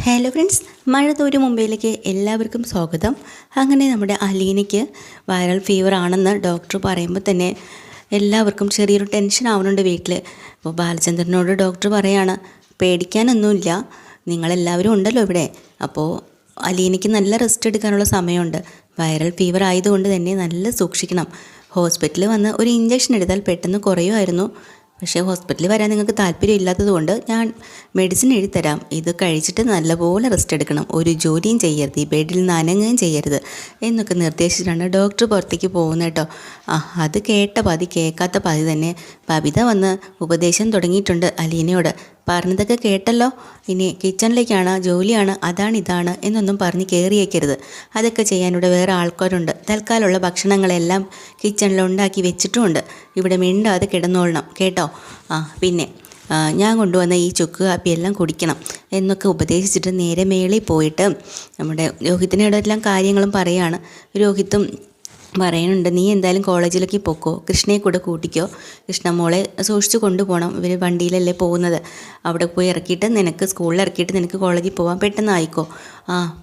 Hello friends, മഴ തോരു മുംബൈയിലേക്ക് എല്ലാവർക്കും സ്വാഗതം. അങ്ങനെ നമ്മുടെ അലീനയ്ക്ക് വൈറൽ ഫീവർ ആണെന്ന് ഡോക്ടർ പറയുമ്പോൾ തന്നെ എല്ലാവർക്കും ചെറിയൊരു ടെൻഷൻ ആവുന്നുണ്ട് വീട്ടിൽ. അപ്പോൾ ബാലചന്ദ്രനോട് ഡോക്ടർ പറയാണ്, പേടിക്കാനൊന്നുമില്ല, നിങ്ങളെല്ലാവരും ഉണ്ടല്ലോ ഇവിടെ. അപ്പോൾ അലീനയ്ക്ക് നല്ല റെസ്റ്റ് എടുക്കാനുള്ള സമയമുണ്ട്. വൈറൽ ഫീവർ ആയതുകൊണ്ട് തന്നെ നല്ല സൂക്ഷിക്കണം. ഹോസ്പിറ്റലിൽ വന്ന് ഒരു ഇഞ്ചക്ഷൻ എടുത്താൽ പെട്ടെന്ന് കുറയുമായിരുന്നു. പക്ഷേ ഹോസ്പിറ്റലിൽ വരാൻ നിങ്ങൾക്ക് താല്പര്യം ഇല്ലാത്തതുകൊണ്ട് ഞാൻ മെഡിസിൻ എഴുതിത്തരാം. ഇത് കഴിച്ചിട്ട് നല്ലപോലെ റെസ്റ്റ് എടുക്കണം, ഒരു ജോലിയും ചെയ്യരുത്, ഈ ബെഡിൽ നിന്ന് അനങ്ങുകയും ചെയ്യരുത് എന്നൊക്കെ നിർദ്ദേശിച്ചിട്ടാണ് ഡോക്ടർ പുറത്തേക്ക് പോകുന്നത് കേട്ടോ. അത് കേട്ട പാതി കേൾക്കാത്ത പാതി തന്നെ ബബിത വന്ന് ഉപദേശം തുടങ്ങിയിട്ടുണ്ട് അലീനയോട്. പറഞ്ഞതൊക്കെ കേട്ടല്ലോ, ഇനി കിച്ചണിലേക്കാണ്, ജോലിയാണ്, അതാണ് ഇതാണ് എന്നൊന്നും പറഞ്ഞ് കയറിയേക്കരുത്. അതൊക്കെ ചെയ്യാനിവിടെ വേറെ ആൾക്കാരുണ്ട്. തൽക്കാലമുള്ള ഭക്ഷണങ്ങളെല്ലാം കിച്ചണിൽ ഉണ്ടാക്കി വെച്ചിട്ടുമുണ്ട്. ഇവിടെ മിണ്ടാതെ കിടന്നോളണം കേട്ടോ. പിന്നെ ഞാൻ കൊണ്ടുവന്ന ഈ ചുക്ക് കാപ്പിയെല്ലാം കുടിക്കണം എന്നൊക്കെ ഉപദേശിച്ചിട്ട് നേരെ മേളിൽ പോയിട്ട് നമ്മുടെ രോഹിത്തിനോടെല്ലാം കാര്യങ്ങളും പറയാണ്. രോഹിത്തും പറയുന്നുണ്ട്, നീ എന്തായാലും കോളേജിലേക്ക് പോക്കോ, കൃഷ്ണയെ കൂടെ കൂട്ടിക്കോ, കൃഷ്ണമോളെ സൂക്ഷിച്ച് കൊണ്ടുപോകണം, ഇവർ വണ്ടിയിലല്ലേ പോകുന്നത്, അവിടെ പോയി ഇറക്കിയിട്ട് നിനക്ക് സ്കൂളിൽ ഇറക്കിയിട്ട് നിനക്ക് കോളേജിൽ പോകാൻ പെട്ടെന്ന് ആയിക്കോ.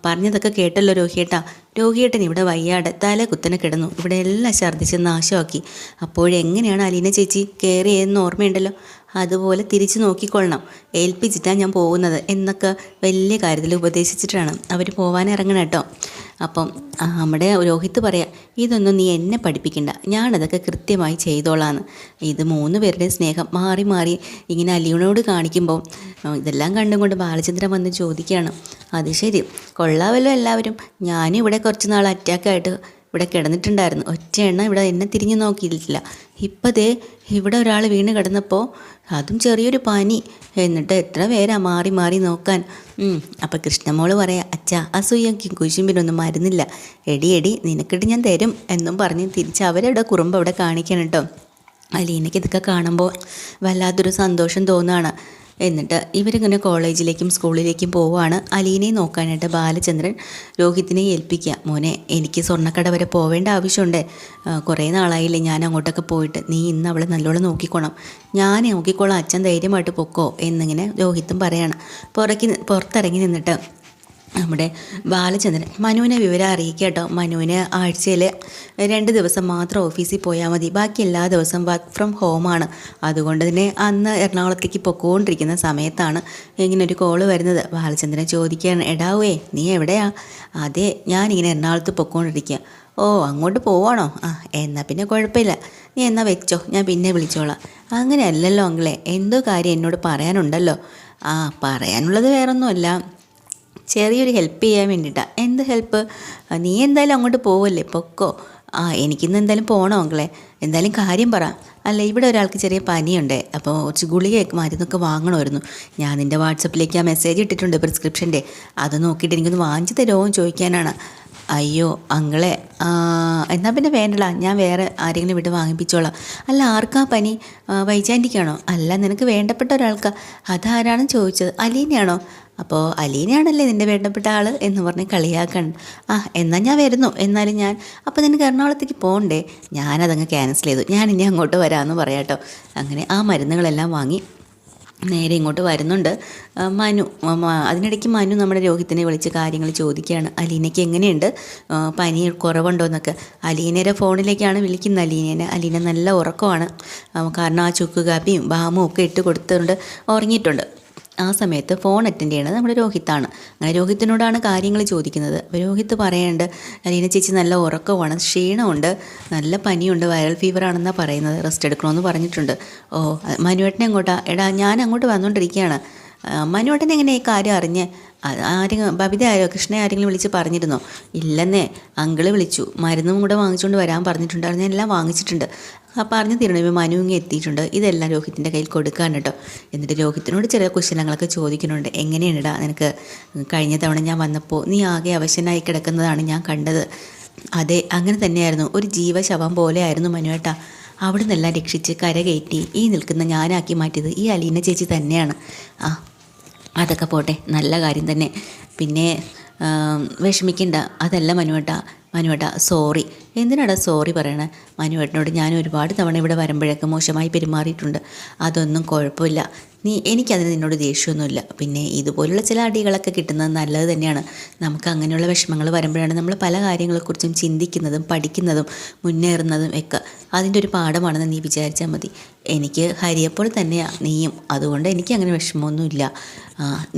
പറഞ്ഞതൊക്കെ കേട്ടല്ലോ രോഹിയേട്ടൻ ഇവിടെ വയ്യാടെ തല കുത്തനെ കിടന്നു, ഇവിടെ എല്ലാം ഛർദ്ദിച്ച് നാശമാക്കി. അപ്പോഴെങ്ങനെയാണ് അലീന ചേച്ചി കയറിയെന്ന് ഓർമ്മയുണ്ടല്ലോ, അതുപോലെ തിരിച്ച് നോക്കിക്കൊള്ളണം, ഏൽപ്പിച്ചിട്ടാണ് ഞാൻ പോകുന്നത് എന്നൊക്കെ വലിയ കാര്യത്തിൽ ഉപദേശിച്ചിട്ടാണ് അവർ പോകാനിറങ്ങണം കേട്ടോ. അപ്പം നമ്മുടെ രോഹിത്ത് പറയാം, ഇതൊന്നും നീ എന്നെ പഠിപ്പിക്കണ്ട, ഞാനതൊക്കെ കൃത്യമായി ചെയ്തോളാന്ന്. ഇത് 3 പേരുടെയും സ്നേഹം മാറി മാറി ഇങ്ങനെ അലീനയോട് കാണിക്കുമ്പോൾ ഇതെല്ലാം കണ്ടും കൊണ്ട് ബാലചന്ദ്രൻ വന്ന് ചോദിക്കുകയാണ്, അത് ശരി കൊള്ളാമല്ലോ എല്ലാവരും, ഞാനും ഇവിടെ കുറച്ച് നാൾ അറ്റാക്കായിട്ട് ഇവിടെ കിടന്നിട്ടുണ്ടായിരുന്നു, ഒറ്റ എണ്ണ ഇവിടെ എന്നെ തിരിഞ്ഞു നോക്കിയിട്ടില്ല. ഇപ്പം ദേ ഇവിടെ ഒരാൾ വീണ് കിടന്നപ്പോൾ അതും ചെറിയൊരു പനി, എന്നിട്ട് എത്ര പേരാ മാറി മാറി നോക്കാൻ. അപ്പം കൃഷ്ണമോള് പറയാം, അച്ഛാ അസൂയക്കും കുശുമ്പിനൊന്നും മരുന്നില്ല, എടി നിനക്കിട്ട് ഞാൻ തരും എന്നും പറഞ്ഞ് തിരിച്ച് അവരുടെ കുറുമ്പ് അവിടെ കാണിക്കണം കേട്ടോ. അലീനയ്ക്ക് ഇതൊക്കെ കാണുമ്പോൾ വല്ലാത്തൊരു സന്തോഷം തോന്നുകയാണ്. എന്നിട്ട് ഇവരിങ്ങനെ കോളേജിലേക്കും സ്കൂളിലേക്കും പോവുകയാണ്. അലീനയെ നോക്കാനായിട്ട് ബാലചന്ദ്രൻ രോഹിത്തിനെ ഏൽപ്പിക്കുക, മോനെ എനിക്ക് സ്വർണ്ണക്കട വരെ പോവേണ്ട ആവശ്യമുണ്ട്, കുറേ നാളായില്ലേ ഞാൻ അങ്ങോട്ടൊക്കെ പോയിട്ട്, നീ ഇന്ന് അവളെ നല്ലോണം നോക്കിക്കോണം, ഞാൻ നോക്കിക്കോളാം, അച്ഛൻ ധൈര്യമായിട്ട് പൊക്കോ എന്നിങ്ങനെ രോഹിത്തും പറയാണ്. പുറത്തിറങ്ങി നിന്നിട്ട് നമ്മുടെ ബാലചന്ദ്രൻ മനുവിനെ വിവരം അറിയിക്കുക കേട്ടോ. മനുവിന് ആഴ്ചയിൽ 2 ദിവസം മാത്രം ഓഫീസിൽ പോയാൽ മതി, ബാക്കി എല്ലാ ദിവസവും വർക്ക് ഫ്രം ഹോമാണ്. അതുകൊണ്ട് തന്നെ അന്ന് എറണാകുളത്തേക്ക് പൊക്കോണ്ടിരിക്കുന്ന സമയത്താണ് ഇങ്ങനൊരു കോള് വരുന്നത്. ബാലചന്ദ്രൻ ചോദിക്കുകയാണ്, എടാവേ നീ എവിടെയാ? അതെ ഞാനിങ്ങനെ എറണാകുളത്ത് പൊക്കോണ്ടിരിക്കുക. ഓ അങ്ങോട്ട് പോവാണോ? എന്നാൽ പിന്നെ കുഴപ്പമില്ല, നീ എന്നാൽ വെച്ചോ, ഞാൻ പിന്നെ വിളിച്ചോളാം. അങ്ങനെയല്ലല്ലോ അങ്കിളെ, എന്തോ കാര്യം എന്നോട് പറയാനുണ്ടല്ലോ. പറയാനുള്ളത് വേറൊന്നുമല്ല, ചെറിയൊരു ഹെൽപ്പ് ചെയ്യാൻ വേണ്ടിയിട്ടാണ്. എന്ത് ഹെൽപ്പ്? നീ എന്തായാലും അങ്ങോട്ട് പോവല്ലേ, പൊക്കോ. എനിക്കിന്ന് എന്തായാലും പോകണോ അങ്കിളെ? എന്തായാലും കാര്യം പറ. അല്ല, ഇവിടെ ഒരാൾക്ക് ചെറിയ പനിയുണ്ട്, അപ്പോൾ കുറച്ച് ഗുളികയൊക്കെ മരുന്നൊക്കെ വാങ്ങണമായിരുന്നു. ഞാൻ നിൻ്റെ വാട്സപ്പിലേക്ക് മെസ്സേജ് ഇട്ടിട്ടുണ്ട് പ്രിസ്ക്രിപ്ഷൻ്റെ, അത് നോക്കിയിട്ട് എനിക്കൊന്ന് വാങ്ങിച്ചു തരുമോ എന്ന് ചോദിക്കാനാണ്. അയ്യോ അങ്കിളെ, എന്നാൽ പിന്നെ വേണ്ടടാ, ഞാൻ വേറെ ആരെങ്കിലും വിട്ട് വാങ്ങിപ്പിച്ചോളാം. അല്ല ആർക്കാ പനി? വൈജാൻറ്റിക്കാണോ? അല്ല നിനക്ക് വേണ്ടപ്പെട്ട ഒരാൾക്കാ. അതാരാണെന്ന് ചോദിച്ചത്? അലീനയാണോ? അപ്പോൾ അലീനയാണല്ലേ നിൻ്റെ വേണ്ടപ്പെട്ട ആൾ എന്ന് പറഞ്ഞ് കളിയാക്കണം. എന്നാൽ ഞാൻ വരുന്നു, എന്നാലും ഞാൻ അപ്പോൾ നിനക്ക് എറണാകുളത്തേക്ക് പോകണ്ടേ? ഞാനതങ്ങ് ക്യാൻസൽ ചെയ്തു, ഞാൻ ഇനി അങ്ങോട്ട് വരാമെന്ന് പറയാം കേട്ടോ. അങ്ങനെ ആ മരുന്നുകളെല്ലാം വാങ്ങി നേരെ ഇങ്ങോട്ട് വരുന്നുണ്ട് മനു. അതിനിടയ്ക്ക് മനു നമ്മുടെ രോഹിത്തിനെ വിളിച്ച് കാര്യങ്ങൾ ചോദിക്കുകയാണ്, അലീനയ്ക്ക് എങ്ങനെയുണ്ട്, പനി കുറവുണ്ടോ എന്നൊക്കെ. അലീനയുടെ ഫോണിലേക്കാണ് വിളിക്കുന്നത് അലീനേനെ. അലീന നല്ല ഉറക്കമാണ്, കാരണം ആ ചുക്ക് കാപ്പിയും ബാമും ഒക്കെ ഇട്ട് കൊടുത്തുകൊണ്ട് ഉറങ്ങിയിട്ടുണ്ട്. ആ സമയത്ത് ഫോൺ അറ്റൻഡ് ചെയ്യണത് നമ്മുടെ രോഹിത്താണ്. അങ്ങനെ രോഹിത്തിനോടാണ് കാര്യങ്ങൾ ചോദിക്കുന്നത്. അപ്പോൾ രോഹിത്ത് പറയുന്നുണ്ട്, അലീന ചേച്ചി നല്ല ഉറക്കമാണ്, ക്ഷീണമുണ്ട്, നല്ല പനിയുണ്ട്, വൈറൽ ഫീവർ ആണെന്നാണ് പറയുന്നത്, റെസ്റ്റ് എടുക്കണമെന്ന് പറഞ്ഞിട്ടുണ്ട്. മനുവേട്ടനെ എങ്ങോട്ടാ? എടാ ഞാൻ അങ്ങോട്ട് വന്നുകൊണ്ടിരിക്കുകയാണ്. മനുവേട്ടൻ എങ്ങനെ ഈ കാര്യം അറിഞ്ഞ്? ബബിത ആരോ കൃഷ്ണ ആരെങ്കിലും വിളിച്ച് പറഞ്ഞിരുന്നോ? ഇല്ലെന്നേ, അങ്കിള് വിളിച്ചു, മരുന്നും കൂടെ വാങ്ങിച്ചുകൊണ്ട് വരാൻ പറഞ്ഞിട്ടുണ്ടായിരുന്നു, എല്ലാം വാങ്ങിച്ചിട്ടുണ്ട്. പറഞ്ഞു തീരണം, മനു ഇങ്ങ് എത്തിയിട്ടുണ്ട്, ഇതെല്ലാം രോഹിത്തിൻ്റെ കയ്യിൽ കൊടുക്കാൻ കേട്ടോ. എന്നിട്ട് രോഹിത്തിനോട് ചെറിയ കുശലങ്ങളൊക്കെ ചോദിക്കുന്നുണ്ട്. എങ്ങനെയാണിടാ നിനക്ക്? കഴിഞ്ഞ തവണ ഞാൻ വന്നപ്പോൾ നീ ആകെ അവശനായി കിടക്കുന്നതാണ് ഞാൻ കണ്ടത്. അതെ അങ്ങനെ തന്നെയായിരുന്നു, ഒരു ജീവശവം പോലെ ആയിരുന്നു മനുവേട്ടാ. അവിടെ നിന്നെല്ലാം രക്ഷിച്ച് കരകയറ്റി ഈ നിൽക്കുന്ന ഞാനാക്കി മാറ്റിയത് ഈ അലീന ചേച്ചി തന്നെയാണ്. അതൊക്കെ പോട്ടെ, നല്ല കാര്യം തന്നെ. പിന്നെ വിഷമിക്കണ്ട, അതല്ല മനുവേട്ട സോറി. എന്തിനാടാ സോറി പറയണേ? മനുവേട്ടനോട് ഞാൻ ഒരുപാട് തവണ ഇവിടെ വരുമ്പോഴൊക്കെ മോശമായി പെരുമാറിയിട്ടുണ്ട്, അതൊന്നും കുഴപ്പമില്ല. എനിക്കതിന് നിന്നോട് ദേഷ്യമൊന്നുമില്ല. പിന്നെ ഇതുപോലുള്ള ചില അടികളൊക്കെ കിട്ടുന്നത് നല്ലത് തന്നെയാണ്. നമുക്ക് അങ്ങനെയുള്ള വിഷമങ്ങൾ വരുമ്പോഴാണ് നമ്മൾ പല കാര്യങ്ങളെക്കുറിച്ചും ചിന്തിക്കുന്നതും പഠിക്കുന്നതും മുന്നേറുന്നതും ഒക്കെ. അതിൻ്റെ ഒരു പാഠമാണെന്ന് നീ വിചാരിച്ചാൽ മതി. എനിക്ക് ഹരിയെപ്പോൾ തന്നെയാണ് നീയും, അതുകൊണ്ട് എനിക്ക് അങ്ങനെ വിഷമമൊന്നുമില്ല.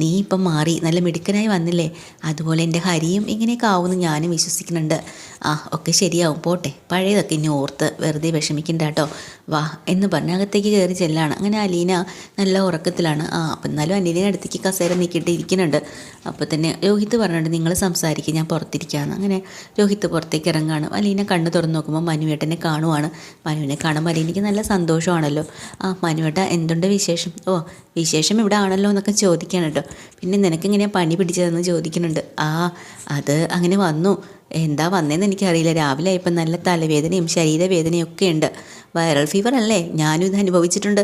നീ ഇപ്പം മാറി നല്ല മിടുക്കനായി വന്നില്ലേ, അതുപോലെ എൻ്റെ ഹരിയും ഇങ്ങനെയൊക്കെ ആവുമെന്ന് ഞാനും വിശ്വസിക്കുന്നുണ്ട്. ഒക്കെ ശരിയാവും, പോട്ടെ, പഴയതൊക്കെ ഇനി ഓർത്ത് വെറുതെ വിഷമിക്കണ്ട കേട്ടോ, വാ എന്ന് പറഞ്ഞ് അകത്തേക്ക് കയറി ചെല്ലാണ്. അങ്ങനെ അലീന നല്ല ഉറക്കത്തിലാണ്. അപ്പം എന്നാലും അലീനെ അടുത്തേക്ക് കസേര നീക്കിയിട്ട് ഇരിക്കുന്നുണ്ട്. അപ്പോൾ തന്നെ രോഹിത്ത് പറഞ്ഞിട്ട് നിങ്ങൾ സംസാരിക്കുക, ഞാൻ പുറത്തിരിക്കാമെന്ന്. അങ്ങനെ രോഹിത്ത് പുറത്തേക്ക് ഇറങ്ങുകയാണ്. അലീന കണ്ണ് തുറന്ന് നോക്കുമ്പോൾ മനുവേട്ടനെ കാണുവാണ്. മനുവിനെ കാണുമ്പോൾ അലീനയ്ക്ക് നല്ല സന്തോഷമാണല്ലോ. മനുവേട്ട എന്തുണ്ട് വിശേഷം? വിശേഷം ഇവിടെ ആണല്ലോ എന്നൊക്കെ ചോദിക്കുകയാണ് കേട്ടോ. പിന്നെ നിനക്കെങ്ങനെയാണ് പനി പിടിച്ചതെന്ന് ചോദിക്കുന്നുണ്ട്. അത് അങ്ങനെ വന്നു. എന്താ വന്നതെന്ന് എനിക്കറിയില്ല. രാവിലെ ആയപ്പോൾ നല്ല തലവേദനയും ശരീരവേദനയും ഒക്കെ ഉണ്ട്. വൈറൽ ഫീവർ അല്ലേ, ഞാനും ഇത് അനുഭവിച്ചിട്ടുണ്ട്.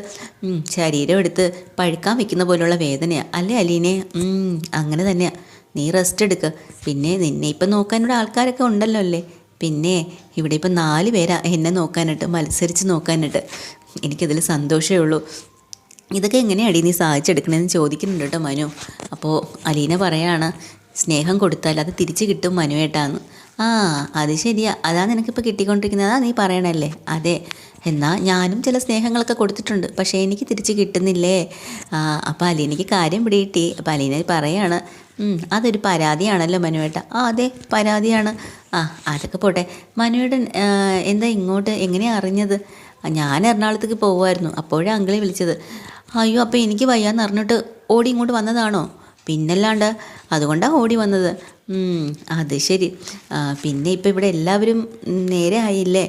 ശരീരം എടുത്ത് പഴുക്കാൻ വെക്കുന്ന പോലുള്ള വേദനയാണ് അല്ലേ അലീനെ? അങ്ങനെ തന്നെയാണ്. നീ റെസ്റ്റ് എടുക്കുക. പിന്നെ നിന്നെ ഇപ്പം നോക്കാനുള്ള ആൾക്കാരൊക്കെ ഉണ്ടല്ലോ അല്ലേ? പിന്നെ ഇവിടെ ഇപ്പം 4 പേരാ എന്നെ നോക്കാനായിട്ട്, മത്സരിച്ച് നോക്കാനായിട്ട്. എനിക്കതിൽ സന്തോഷമേ ഉള്ളൂ. ഇതൊക്കെ എങ്ങനെയാണ് നീ സാധിച്ചെടുക്കണമെന്ന് ചോദിക്കുന്നുണ്ട് കേട്ടോ മനു. അപ്പോൾ അലീന പറയാണ്, സ്നേഹം കൊടുത്താൽ അത് തിരിച്ച് കിട്ടും മനുവേട്ടാന്ന്. അത് ശരിയാ, അതാ നിനക്കിപ്പോൾ കിട്ടിക്കൊണ്ടിരിക്കുന്നത്, അതാ നീ പറയണല്ലേ? അതെ, എന്നാൽ ഞാനും ചില സ്നേഹങ്ങളൊക്കെ കൊടുത്തിട്ടുണ്ട്, പക്ഷേ എനിക്ക് തിരിച്ച് കിട്ടുന്നില്ലേ? അപ്പോൾ അലീനയ്ക്ക് കാര്യം പിടികിട്ടി. അപ്പോൾ അലീന പറയാണ്, അതൊരു പരാതിയാണല്ലോ മനുവേട്ട. അതെ, പരാതിയാണ്. അതൊക്കെ പോട്ടെ. മനുവേട്ടൻ എന്താ ഇങ്ങോട്ട് എങ്ങനെയാണ് അറിഞ്ഞത്? ഞാൻ എറണാകുളത്തേക്ക് പോകുമായിരുന്നു, അപ്പോഴാണ് അങ്കിളെ വിളിച്ചത്. അയ്യോ, അപ്പോൾ എനിക്ക് വയ്യാന്ന് അറിഞ്ഞിട്ട് ഓടി ഇങ്ങോട്ട് വന്നതാണോ? പിന്നല്ലാണ്ട്, അതുകൊണ്ടാണ് ഓടി വന്നത്. അത് ശരി. പിന്നെ ഇപ്പം ഇവിടെ എല്ലാവരും നേരെ ആയില്ലേ?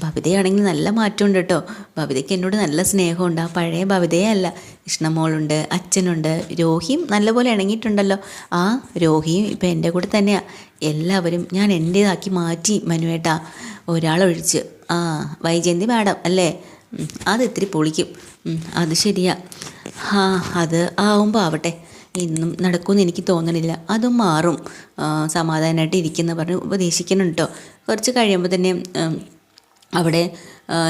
ബബിതയാണെങ്കിൽ നല്ല മാറ്റമുണ്ട് കേട്ടോ. ബബിതയ്ക്ക് എന്നോട് നല്ല സ്നേഹമുണ്ട്. പഴയ ബബിതയല്ല. കൃഷ്ണമോളുണ്ട്, അച്ഛനുണ്ട്, രോഹിയും നല്ലപോലെ ഇണങ്ങിയിട്ടുണ്ടല്ലോ. രോഹിയും ഇപ്പം എൻ്റെ കൂടെ തന്നെയാണ്. എല്ലാവരും ഞാൻ എൻ്റേതാക്കി മാറ്റി മനുവേട്ടാ, ഒരാളൊഴിച്ച്. വൈജയന്തി മാഡം അല്ലേ? അത് ഇത്തിരി പൊളിക്കും. അത് ശരിയാ. അത് ആവുമ്പോൾ ആവട്ടെ. ഇന്നും നടക്കുമെന്ന് എനിക്ക് തോന്നണില്ല. അതും മാറും. സമാധാനമായിട്ട് ഇരിക്കുന്ന പറഞ്ഞ് ഉപദേശിക്കുന്നുണ്ട് കേട്ടോ. കുറച്ച് കഴിയുമ്പോൾ തന്നെ അവിടെ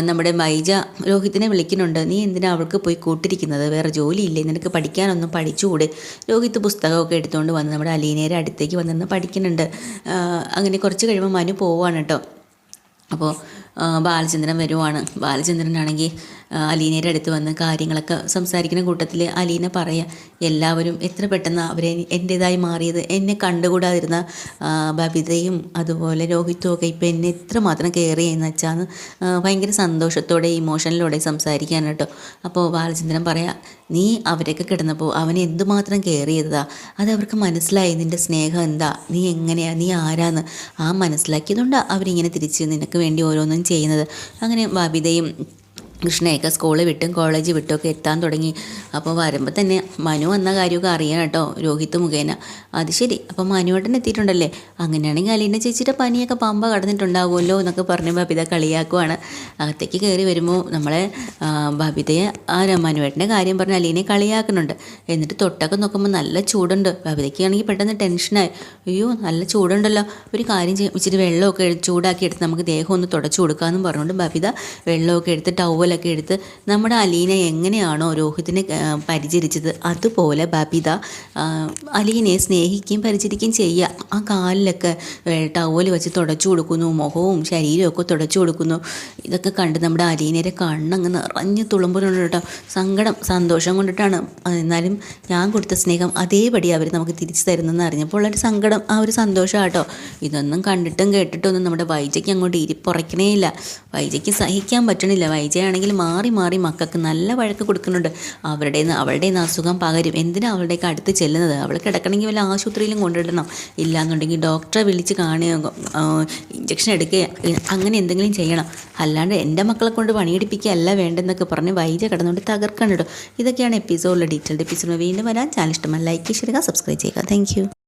നമ്മുടെ മൈജ രോഹിത്തിനെ വിളിക്കുന്നുണ്ട്. നീ എന്തിനാ അവൾക്ക് പോയി കൂട്ടിരിക്കുന്നത്? വേറെ ജോലിയില്ലേ? നിനക്ക് പഠിക്കാനൊന്നും പഠിച്ചുകൂടെ? രോഹിത്ത് പുസ്തകമൊക്കെ എടുത്തുകൊണ്ട് വന്ന് നമ്മുടെ അലീനയുടെ അടുത്തേക്ക് വന്നിരുന്ന് പഠിക്കുന്നുണ്ട്. അങ്ങനെ കുറച്ച് കഴിയുമ്പോൾ മനു പോവുകയാണ് കേട്ടോ. അപ്പോൾ ബാലചന്ദ്രൻ വരുവാണ്. ബാലചന്ദ്രനാണെങ്കിൽ അലീനയുടെ അടുത്ത് വന്ന് കാര്യങ്ങളൊക്കെ സംസാരിക്കുന്ന കൂട്ടത്തിൽ അലീന പറയാം, എല്ലാവരും എത്ര പെട്ടെന്ന് അവരെ എൻ്റേതായി മാറിയത്. എന്നെ കണ്ടുകൂടാതിരുന്ന ബബിതയും അതുപോലെ രോഹിത്തും ഒക്കെ ഇപ്പം എന്നെ എത്രമാത്രം കെയർ ചെയ്യുന്ന വെച്ചാന്ന് ഭയങ്കര സന്തോഷത്തോടെ ഇമോഷനിലൂടെ സംസാരിക്കാൻ കേട്ടോ. അപ്പോൾ ബാലചന്ദ്രൻ പറയാം, നീ അവരൊക്കെ കിടന്നപ്പോൾ അവനെ എന്തുമാത്രം കെയർ ചെയ്തതാ. അതവർക്ക് മനസ്സിലായി നിൻ്റെ സ്നേഹം എന്താ, നീ എങ്ങനെയാ, നീ ആരാന്ന് മനസ്സിലാക്കിയതുകൊണ്ടാണ് അവരിങ്ങനെ തിരിച്ച് നിനക്ക് വേണ്ടി ഓരോന്നും ചെയ്യുന്നത്. അങ്ങനെ ബബിതയും കൃഷ്ണയൊക്കെ സ്കൂളിൽ വിട്ടും കോളേജ് വിട്ടും ഒക്കെ എത്താൻ തുടങ്ങി. അപ്പോൾ വരുമ്പോൾ തന്നെ മനു വന്ന കാര്യമൊക്കെ അറിയാം കേട്ടോ, രോഹിത്ത് മുഖേന. അത് ശരി, അപ്പോൾ മനുവേട്ടൻ എത്തിയിട്ടുണ്ടല്ലേ? അങ്ങനെയാണെങ്കിൽ അലീന ചേച്ചിയുടെ പനിയൊക്കെ പമ്പ കടന്നിട്ടുണ്ടാവുമല്ലോ എന്നൊക്കെ പറഞ്ഞ് ബബിത കളിയാക്കുവാണ്. അകത്തേക്ക് കയറി വരുമ്പോൾ നമ്മളെ ബബിതയെ മനുവേട്ടൻ്റെ കാര്യം പറഞ്ഞ് അലീനയെ കളിയാക്കുന്നുണ്ട്. എന്നിട്ട് തൊട്ടൊക്കെ നോക്കുമ്പോൾ നല്ല ചൂടുണ്ട്. ബബിതയ്ക്കാണെങ്കിൽ പെട്ടെന്ന് ടെൻഷനായി. അയ്യോ, നല്ല ചൂടുണ്ടല്ലോ, ഒരു കാര്യം ചെയ്യും, ഇച്ചിരി വെള്ളമൊക്കെ ചൂടാക്കി എടുത്ത് നമുക്ക് ദേഹം ഒന്ന് തുടച്ചു കൊടുക്കാമെന്നും പറഞ്ഞുകൊണ്ട് ബബിത വെള്ളമൊക്കെ എടുത്ത് ടവലൊക്കെ എടുത്ത് നമ്മുടെ അലീന എങ്ങനെയാണോ രോഹിത്തിനെ പരിചരിച്ചത് അതുപോലെ ബബിത അലീനയെ സ്നേഹിക്കുകയും പരിചരിക്കുകയും ചെയ്യുക. ആ കാലിലൊക്കെ ടവല് വെച്ച് തുടച്ചു കൊടുക്കുന്നു, മുഖവും ശരീരവും ഒക്കെ തുടച്ചു കൊടുക്കുന്നു. ഇതൊക്കെ കണ്ട് നമ്മുടെ അലീനയുടെ കണ്ണങ്ങ് നിറഞ്ഞ് തുളുമ്പുന്നുണ്ട് കേട്ടോ. സന്തോഷം കൊണ്ടിട്ടാണ്. എന്നാലും ഞാൻ കൊടുത്ത സ്നേഹം അതേപടി അവർ നമുക്ക് തിരിച്ചു തരുന്നെന്ന് അറിഞ്ഞപ്പോൾ ഉള്ളൊരു സങ്കടം, ആ ഒരു സന്തോഷം കേട്ടോ. ഇതൊന്നും കണ്ടിട്ടും കേട്ടിട്ടൊന്നും നമ്മുടെ വൈജയ്ക്ക് അങ്ങോട്ട് ഇരിപ്പുറയ്ക്കണേ ഇല്ല. വൈജയ്ക്ക് സഹിക്കാൻ പറ്റണില്ല. വൈജയാണെങ്കിൽ മാറി മാറി മക്കൾക്ക് നല്ല വഴക്ക് കൊടുക്കുന്നുണ്ട്. അവളുടെ അസുഖം പകരും. എന്തിനാ അവളുടെയൊക്കെ അടുത്ത് ചെല്ലുന്നത്? അവൾ കിടക്കണമെങ്കിൽ വല്ല ആശുപത്രിയിലും കൊണ്ടിടണം, ഇല്ലാന്നുണ്ടെങ്കിൽ ഡോക്ടറെ വിളിച്ച് കാണുക, ഇഞ്ചക്ഷൻ എടുക്കുക, അങ്ങനെ എന്തെങ്കിലും ചെയ്യണം. അല്ലാണ്ട് എൻ്റെ മക്കളെ കൊണ്ട് പണിയെടുപ്പിക്കുകയല്ല വേണ്ടെന്നൊക്കെ പറഞ്ഞ് വൈജ കിടന്നുകൊണ്ട് തകർക്കണം കേട്ടോ. ഇതൊക്കെയാണ് എപ്പിസോഡിലെ ഡീറ്റെയിൽഡ് എപ്പിസോഡ്. വീണ്ടും വരാൻ ചാനൽ ഇഷ്ടമായി ലൈക്ക് ചെയ്യുക, സബ്സ്ക്രൈബ് ചെയ്യുക. താങ്ക്